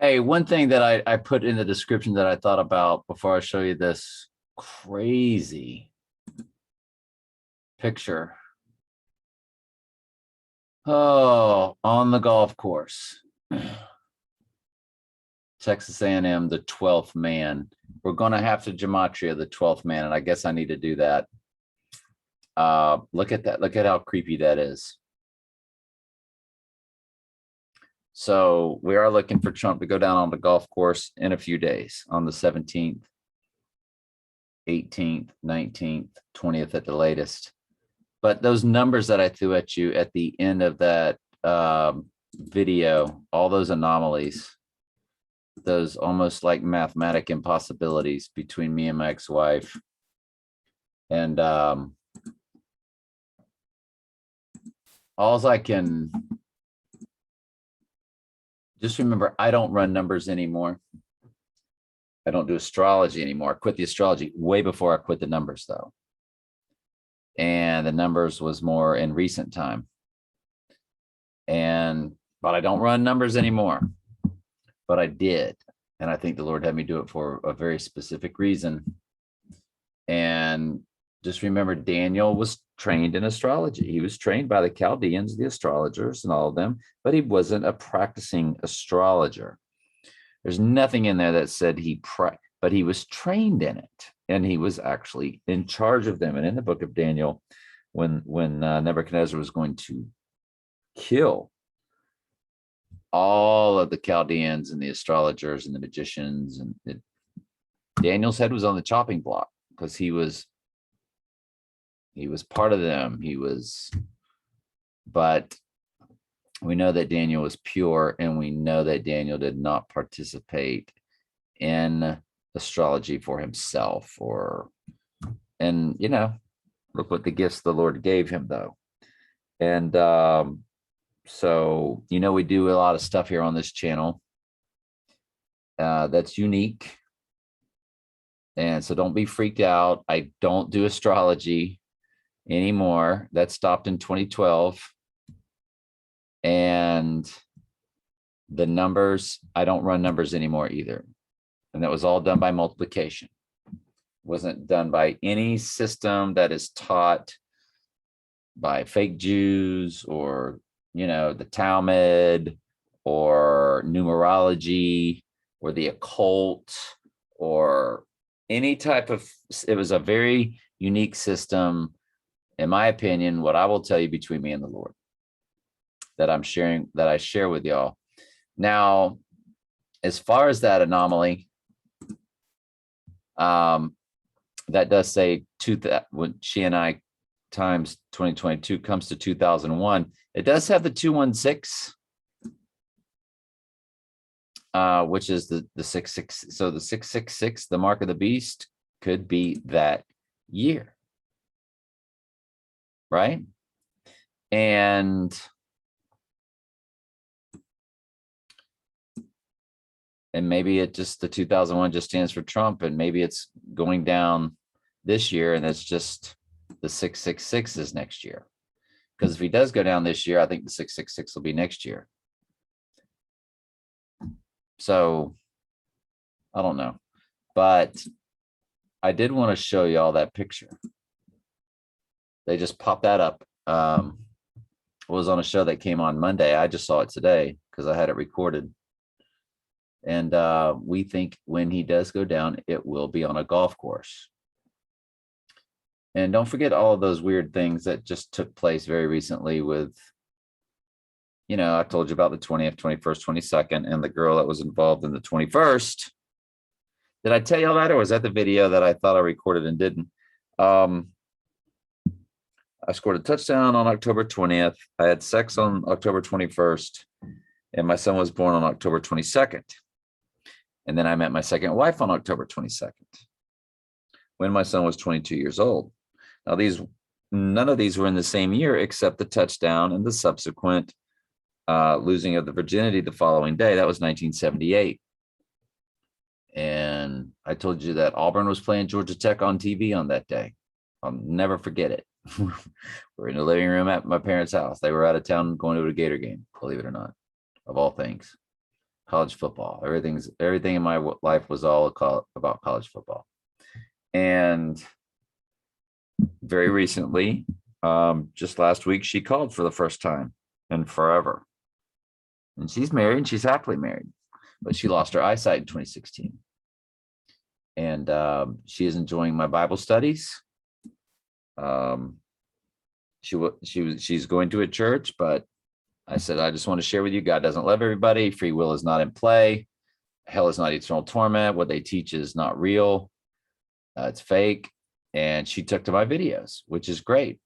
Hey, one thing that I put in the description that I thought about before I show you this crazy picture. Oh, on the golf course. Texas A&M, the 12th man. We're going to have to gematria the 12th man, and I guess I need to do that. Look at that. Look at how creepy that is. So we are looking for Trump to go down on the golf course in a few days on the 17th, 18th, 19th, 20th at the latest. But those numbers that I threw at you at the end of that video, all those anomalies, those almost like mathematic impossibilities between me and my ex-wife. And all I can just remember, I don't run numbers anymore. I don't do astrology anymore. I quit the astrology way before I quit the numbers, though. And the numbers was more in recent time. But I don't run numbers anymore. But I did. And I think the Lord had me do it for a very specific reason. And just remember, Daniel was trained in astrology. He was trained by the Chaldeans, the astrologers, and all of them, but he wasn't a practicing astrologer. There's nothing in there that said but he was trained in it, and he was actually in charge of them. And in the book of Daniel, when Nebuchadnezzar was going to kill all of the Chaldeans and the astrologers and the magicians, and Daniel's head was on the chopping block because he was part of them. But we know that Daniel was pure, and we know that Daniel did not participate in astrology for himself and look what the gifts the Lord gave him, though. And so, we do a lot of stuff here on this channel that's unique. And so don't be freaked out. I don't do astrology anymore. That stopped in 2012. And the numbers, I don't run numbers anymore either. And that was all done by multiplication. It wasn't done by any system that is taught by fake Jews or, the Talmud or numerology or the occult or any type of, it was a very unique system, in my opinion, what I will tell you between me and the Lord that I share with y'all. Now, as far as that anomaly, that does say when she and I times 2022 comes to 2001, it does have the 216, which is the 66. So the 666, the mark of the beast, could be that year, right? And maybe it just, the 2001 just stands for Trump, and maybe it's going down this year, and it's just the 666 is next year. Because if he does go down this year, I think the 666 will be next year. So I don't know, but I did want to show you all that picture. They just popped that up. It was on a show that came on Monday. I just saw it today because I had it recorded. And we think when he does go down, it will be on a golf course. And don't forget all of those weird things that just took place very recently with, I told you about the 20th, 21st, 22nd, and the girl that was involved in the 21st. Did I tell you all that, or was that the video that I thought I recorded and didn't? I scored a touchdown on October 20th. I had sex on October 21st, and my son was born on October 22nd. And then I met my second wife on October 22nd, when my son was 22 years old. Now, none of these were in the same year, except the touchdown and the subsequent losing of the virginity the following day. That was 1978. And I told you that Auburn was playing Georgia Tech on TV on that day. I'll never forget it. We're in the living room at my parents' house. They were out of town going to a Gator game, believe it or not, of all things. college football. Everything in my life was all about college football. And very recently, just last week, she called for the first time in forever. And she's married and she's happily married, but she lost her eyesight in 2016. And she is enjoying my Bible studies. She's going to a church, but I said, I just want to share with you, God doesn't love everybody. Free will is not in play. Hell is not eternal torment. What they teach is not real. It's fake. And she took to my videos, which is great.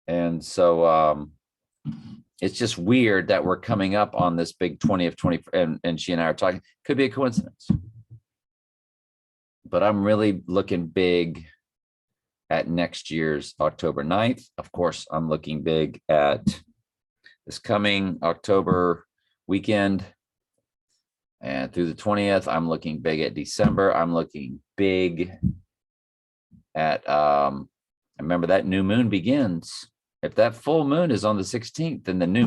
And so it's just weird that we're coming up on this big 20th, 20, and she and I are talking. Could be a coincidence. But I'm really looking big at next year's October 9th. Of course, I'm looking big at this coming October weekend. And through the 20th, I'm looking big at December. I'm looking big at, remember that new moon begins. If that full moon is on the 16th, then the new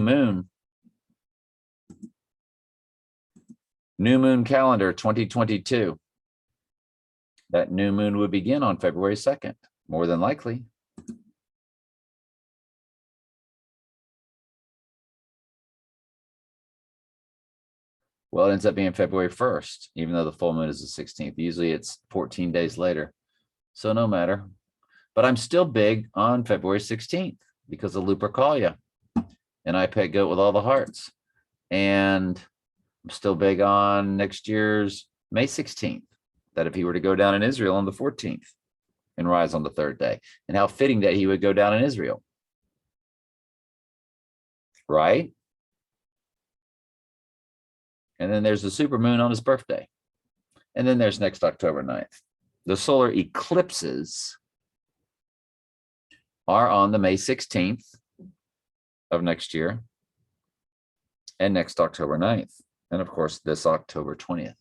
moon calendar 2022, that new moon would begin on February 2nd, more than likely. Well, it ends up being February 1st, even though the full moon is the 16th. Usually it's 14 days later. So no matter. But I'm still big on February 16th because of Lupercalia. And I pet goat with all the hearts. And I'm still big on next year's May 16th, that if he were to go down in Israel on the 14th and rise on the third day, and how fitting that he would go down in Israel. Right? And then there's the supermoon on his birthday. And then there's next October 9th. The solar eclipses are on the May 16th of next year and next October 9th. And of course, this October 20th.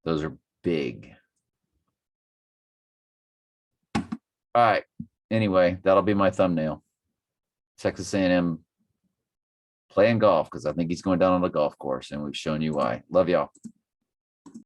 Those are big. All right. Anyway, that'll be my thumbnail. Texas A&M playing golf, because I think he's going down on the golf course, and we've shown you why. Love y'all.